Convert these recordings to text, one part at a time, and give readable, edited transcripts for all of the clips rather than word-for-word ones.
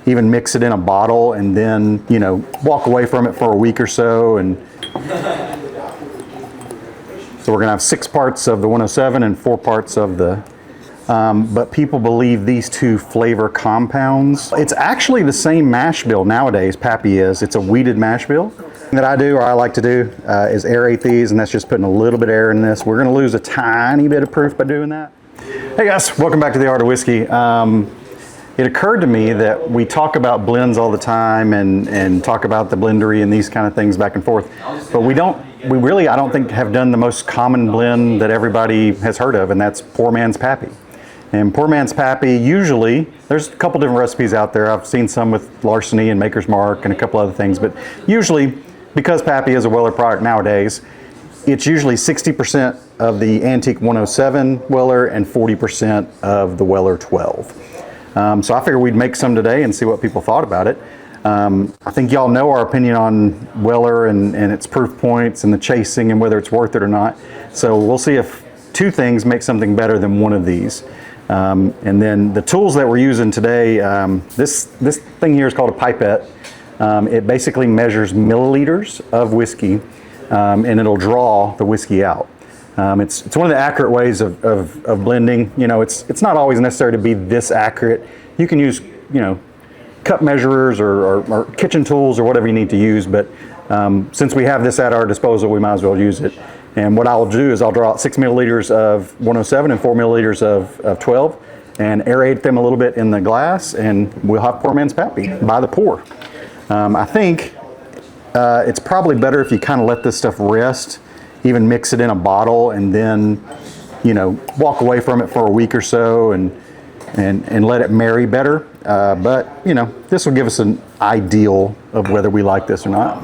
even mix it in a bottle and then, you know, walk away from it for a week or so. And so we're gonna have 6 parts of the 107 and 4 parts of the, but people believe these two flavor compounds. It's actually the same mash bill nowadays, Pappy is. It's a wheated mash bill. That I do, or I like to do, is aerate these, and that's just putting a little bit of air in this. We're gonna lose a tiny bit of proof by doing that. Hey guys, welcome back to The Art of Whiskey. It occurred to me that we talk about blends all the time and talk about the blendery and these kind of things back and forth, but we really, I don't think, have done the most common blend that everybody has heard of, and that's Poor Man's Pappy. And Poor Man's Pappy, usually, there's a couple different recipes out there. I've seen some with Larceny and Maker's Mark and a couple other things, but usually, because Pappy is a Weller product nowadays, it's usually 60% of the Antique 107 Weller and 40% of the Weller 12. So I figured we'd make some today and see what people thought about it. I think y'all know our opinion on Weller and its proof points and the chasing and whether it's worth it or not. So we'll see if 2 things make something better than one of these. And then the tools that we're using today, this thing here is called a pipette. It basically measures milliliters of whiskey, and it'll draw the whiskey out. It's one of the accurate ways of blending. You know, it's not always necessary to be this accurate. You can use, you know, cup measurers or kitchen tools or whatever you need to use, but since we have this at our disposal, we might as well use it. And what I'll do is I'll draw out 6 milliliters of 107 and 4 milliliters of 12 and aerate them a little bit in the glass, and we'll have Poor Man's Pappy by the pour. I think it's probably better if you kind of let this stuff rest, even mix it in a bottle and then, you know, walk away from it for a week or so and let it marry better. But, you know, this will give us an ideal of whether we like this or not.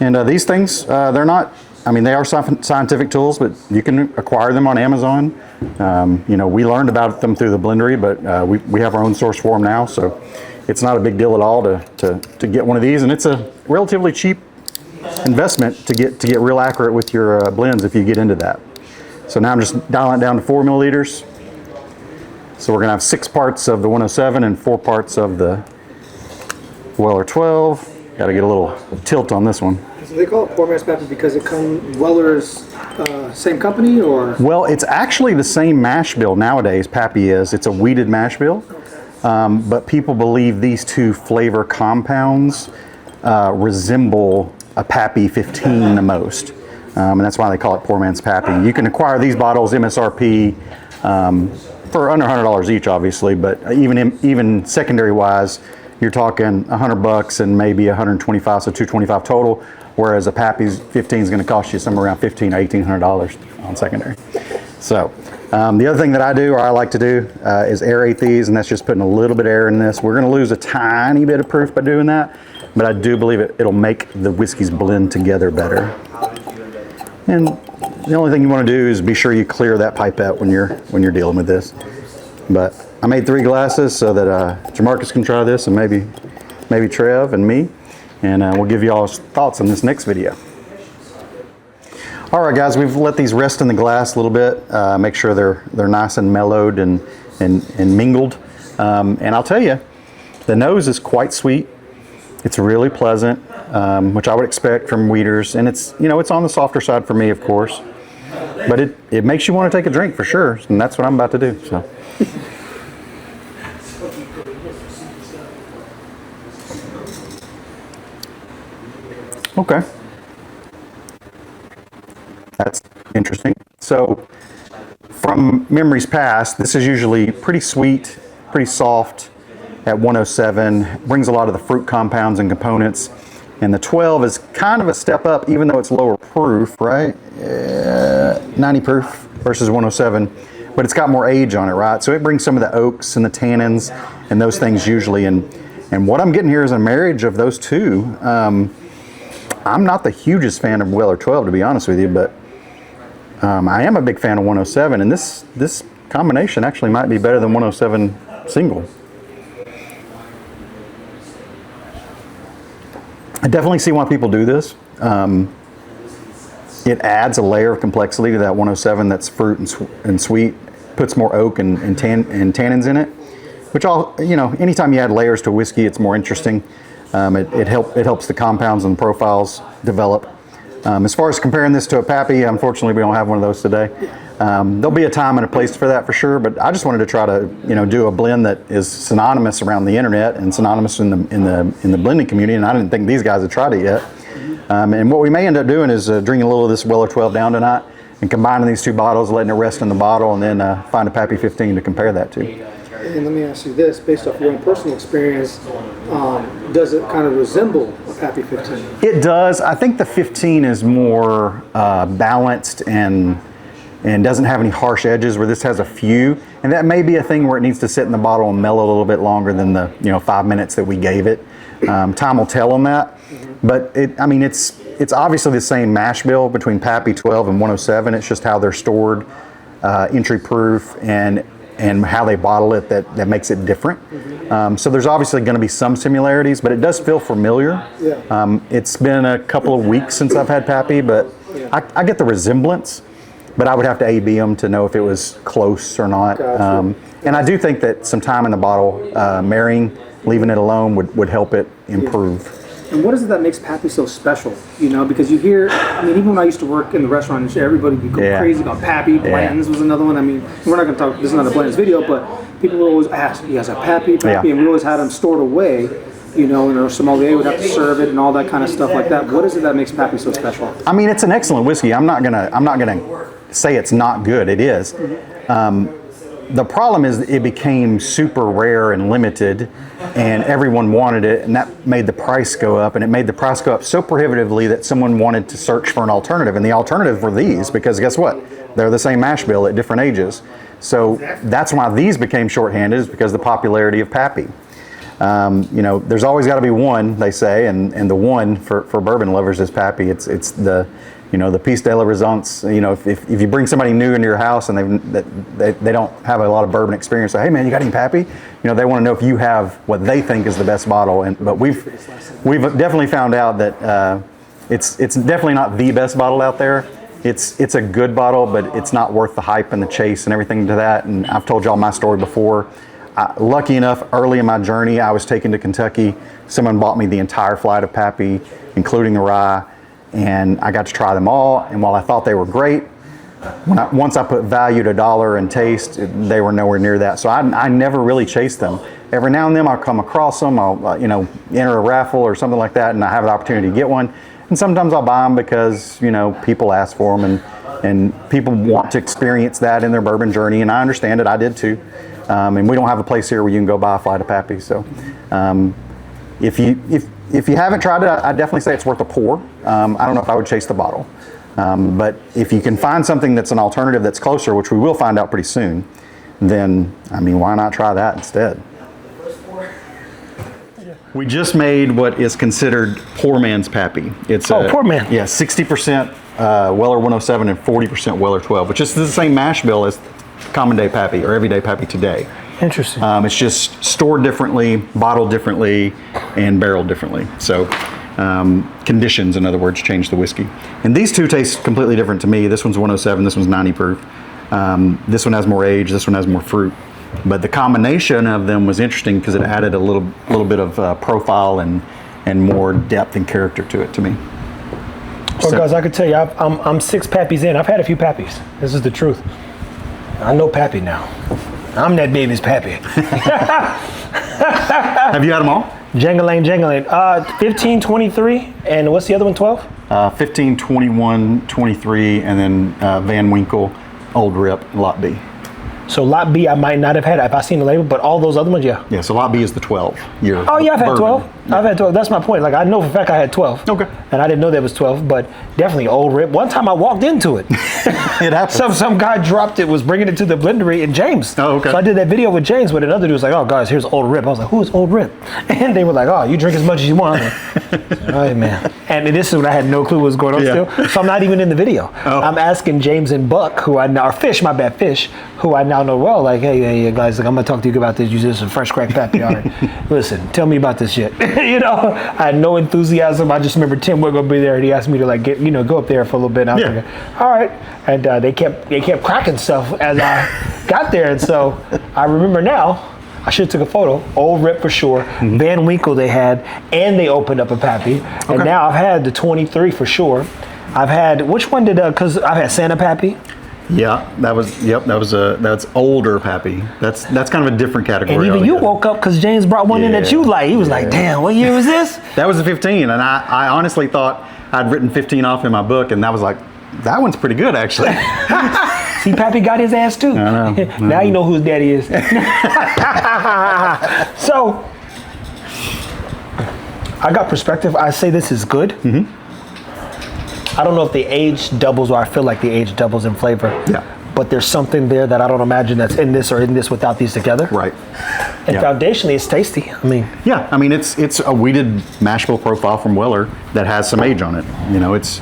And these things, they're not, I mean, they are scientific tools, but you can acquire them on Amazon. You know, we learned about them through the blendery, but we have our own source for them now, so it's not a big deal at all to get one of these, and it's a relatively cheap investment to get real accurate with your blends if you get into that. So now I'm just dialing it down to 4 milliliters. So we're gonna have 6 parts of the 107 and 4 parts of the Weller 12. Got to get a little tilt on this one. So they call it Poor Man's Pappy because it comes Weller's same company, or? Well, it's actually the same mash bill nowadays. Pappy is. It's a wheated mash bill, but people believe these two flavor compounds resemble a Pappy 15 the most, and that's why they call it Poor Man's Pappy. You can acquire these bottles MSRP for under $100 each, obviously, but even secondary wise, you're talking $100 and maybe 125, so $225 total. Whereas a Pappy's 15 is going to cost you somewhere around $1,500 to $1,800 on secondary. So the other thing that I do, or I like to do, is aerate these, and that's just putting a little bit of air in this. We're going to lose a tiny bit of proof by doing that, but I do believe it'll make the whiskeys blend together better. And the only thing you want to do is be sure you clear that pipette when you're dealing with this. But I made 3 glasses so that Jamarcus can try this, and maybe Trev and me, and we'll give you all thoughts on this next video. All right, guys, we've let these rest in the glass a little bit. Make sure they're nice and mellowed and mingled. And I'll tell you, the nose is quite sweet. It's really pleasant, which I would expect from wheaters, and it's, you know, it's on the softer side for me, of course, but it makes you want to take a drink for sure, and that's what I'm about to do. So. Okay, that's interesting. So from memories past, this is usually pretty sweet, pretty soft at 107, brings a lot of the fruit compounds and components, and the 12 is kind of a step up, even though it's lower proof, right? 90 proof versus 107, but it's got more age on it, right? So it brings some of the oaks and the tannins and those things usually, and what I'm getting here is a marriage of those two. I'm not the hugest fan of Weller 12, to be honest with you, but I am a big fan of 107, and this combination actually might be better than 107 single. I definitely see why people do this. It adds a layer of complexity to that 107 that's fruit and sweet, puts more oak and tannins in it, which anytime you add layers to whiskey, it's more interesting. It helps the compounds and profiles develop. As far as comparing this to a Pappy, unfortunately we don't have one of those today. There'll be a time and a place for that for sure, but I just wanted to try to do a blend that is synonymous around the internet and synonymous in the blending community, and I didn't think these guys had tried it yet. And what we may end up doing is drinking a little of this Weller 12 down tonight and combining these two bottles, letting it rest in the bottle, and then find a Pappy 15 to compare that to. And let me ask you this, based off your own personal experience, does it kind of resemble a Pappy 15? It does. I think the 15 is more balanced and doesn't have any harsh edges, where this has a few. And that may be a thing where it needs to sit in the bottle and mellow a little bit longer than the 5 minutes that we gave it. Time will tell on that. But it's obviously the same mash bill between Pappy 12 and 107. It's just how they're stored, entry proof, and how they bottle it that makes it different. So there's obviously going to be some similarities, but it does feel familiar. Yeah. It's been a couple of weeks since I've had Pappy, but I get the resemblance, but I would have to A/B them to know if it was close or not. Gotcha. And I do think that some time in the bottle, marrying, leaving it alone would help it improve. And what is it that makes Pappy so special? Because you hear, even when I used to work in the restaurant industry, everybody would go crazy about Pappy. Bland's was another one. We're not going to talk, this is not a Bland's video, but people would always ask, you guys have Pappy? Yeah. And we always had them stored away, and our sommelier would have to serve it and all that kind of stuff like that. What is it that makes Pappy so special? It's an excellent whiskey. I'm not gonna say it's not good. It is. The problem is it became super rare and limited, and everyone wanted it, and that made the price go up, and it made the price go up so prohibitively that someone wanted to search for an alternative, and the alternative were these, because guess what? They're the same mash bill at different ages. So that's why these became shorthanded, is because of the popularity of Pappy. There's always got to be one, they say, and the one for bourbon lovers is Pappy. It's the the piece de la resistance. If you bring somebody new into your house and they don't have a lot of bourbon experience, say, hey man, you got any Pappy? They want to know if you have what they think is the best bottle. But we've definitely found out that it's definitely not the best bottle out there. It's a good bottle, but it's not worth the hype and the chase and everything to that. And I've told y'all my story before. Lucky enough, early in my journey, I was taken to Kentucky. Someone bought me the entire flight of Pappy, including the rye, and I got to try them all. And while I thought they were great, once I put value to dollar and taste, they were nowhere near that. So I never really chased them. Every now and then I'll come across them. I'll enter a raffle or something like that, and I have the opportunity to get one. And sometimes I'll buy them because people ask for them, and people want to experience that in their bourbon journey. And I understand it. I did too. And we don't have a place here where you can go buy a flight of Pappy. So if you haven't tried it, I definitely say it's worth a pour. I don't know if I would chase the bottle. But if you can find something that's an alternative that's closer, which we will find out pretty soon, then, why not try that instead? We just made what is considered poor man's Pappy. It's poor man. Yeah, 60% Weller 107 and 40% Weller 12, which is the same mash bill as common day Pappy or everyday Pappy today. Interesting. It's just stored differently, bottled differently, and barreled differently. So conditions, in other words, change the whiskey. And these two taste completely different to me. This one's 107, this one's 90 proof. This one has more age, this one has more fruit. But the combination of them was interesting because it added a little bit of profile and more depth and character to it to me. Well, guys, I could tell you, I'm 6 Pappies in. I've had a few Pappies. This is the truth. I know Pappy now. I'm that baby's Pappy. Have you had them all? Jangling. 15, 23, and what's the other one, 12? 15, 21, 23, and then Van Winkle, Old Rip, Lot B. So Lot B, I might not have had. Have I seen the label? But all those other ones, yeah. Yeah, so Lot B is the 12 year. Oh yeah, I've had bourbon. 12. Yeah. I've had 12. That's my point. Like I know for a fact I had 12. Okay. And I didn't know that was 12, but definitely Old Rip. One time I walked into it. It happened. Some guy dropped it, was bringing it to the blendery in James. Oh, okay. So I did that video with James, but another dude was like, oh guys, here's Old Rip. I was like, who is Old Rip? And they were like, oh, you drink as much as you want. All right, man. And this is when I had no clue what was going on still. So I'm not even in the video. Oh. I'm asking James and Buck, who I now, or Fish, my bad, Fish, who I now out know well, like, hey, guys, like, I'm gonna talk to you about this. You just a fresh crack Pappy. All right, listen, tell me about this shit. You know, I had no enthusiasm. I just remember Tim was gonna be there, and he asked me to like go up there for a little bit. And I was like, all right, and they kept cracking stuff as I got there, and so I remember now. I should have took a photo. Old Rip for sure. Van Winkle they had, and they opened up a Pappy, and now I've had the 23 for sure. I've had which one did because I've had Santa Pappy. Yeah, that's older Pappy. That's kind of a different category. And even you woke up because James brought one in that you like. He was like, damn, what year was this? That was a 15, and I honestly thought I'd written 15 off in my book, and that was like, that one's pretty good actually. See, Pappy got his ass too. I know. Now you know who his daddy is. So, I got perspective. I say this is good. I don't know if the age doubles, or I feel like the age doubles in flavor. Yeah. But there's something there that I don't imagine that's in this or in this without these together. Right. And foundationally, it's tasty. I mean. Yeah, I mean it's a weeded mash bill profile from Weller that has some age on it. You know, it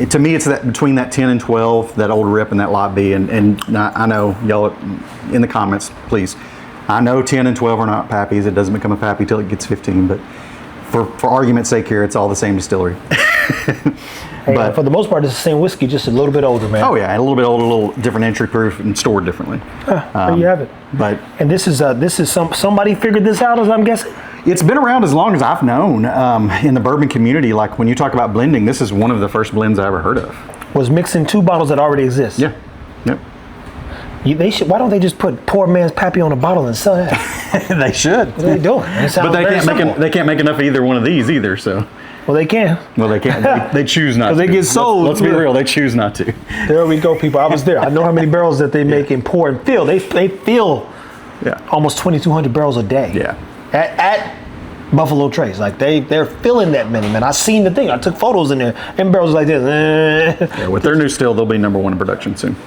to me it's that between that 10 and 12, that Old Rip and that Lot B, and I know y'all in the comments, please. I know 10 and 12 are not Pappies. It doesn't become a Pappy till it gets 15, but for argument's sake here, it's all the same distillery. Hey, but for the most part, it's the same whiskey, just a little bit older, man. Oh yeah, a little bit older, a little different entry proof, and stored differently. There you have it. But and this is somebody figured this out, as I'm guessing. It's been around as long as I've known in the bourbon community. Like when you talk about blending, this is one of the first blends I ever heard of. Was mixing two bottles that already exist. Yeah. Yep. They should. Why don't they just put poor man's Pappy on a bottle and sell that? They should. What are they doing? But they can't make enough of either one of these either. So. Well, they can. Well, they can't. They choose not to. They get sold. Let's be real. They choose not to. There we go, people. I was there. I know how many barrels that they make and pour and fill. They fill almost 2,200 barrels a day. Yeah. At Buffalo Trace. Like they're filling that many, man. I seen the thing. I took photos in there. And barrels like this. Yeah, with their new still, they'll be #1 in production soon.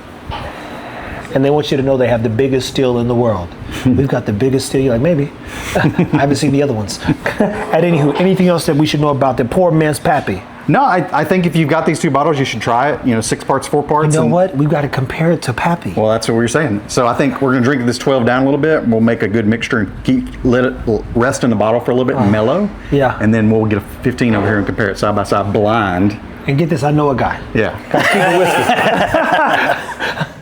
And they want you to know they have the biggest still in the world. We've got the biggest still. You're like, maybe. I haven't seen the other ones. At anywho, anything else that we should know about the poor man's Pappy? No, I think if you've got these two bottles, you should try it. You know, 6 parts, 4 parts. You know what? We've got to compare it to Pappy. Well, that's what we were saying. So I think we're going to drink this 12 down a little bit. We'll make a good mixture and let it rest in the bottle for a little bit and mellow. Yeah. And then we'll get a 15 over here and compare it side by side blind. And get this, I know a guy. Yeah. Got whiskey.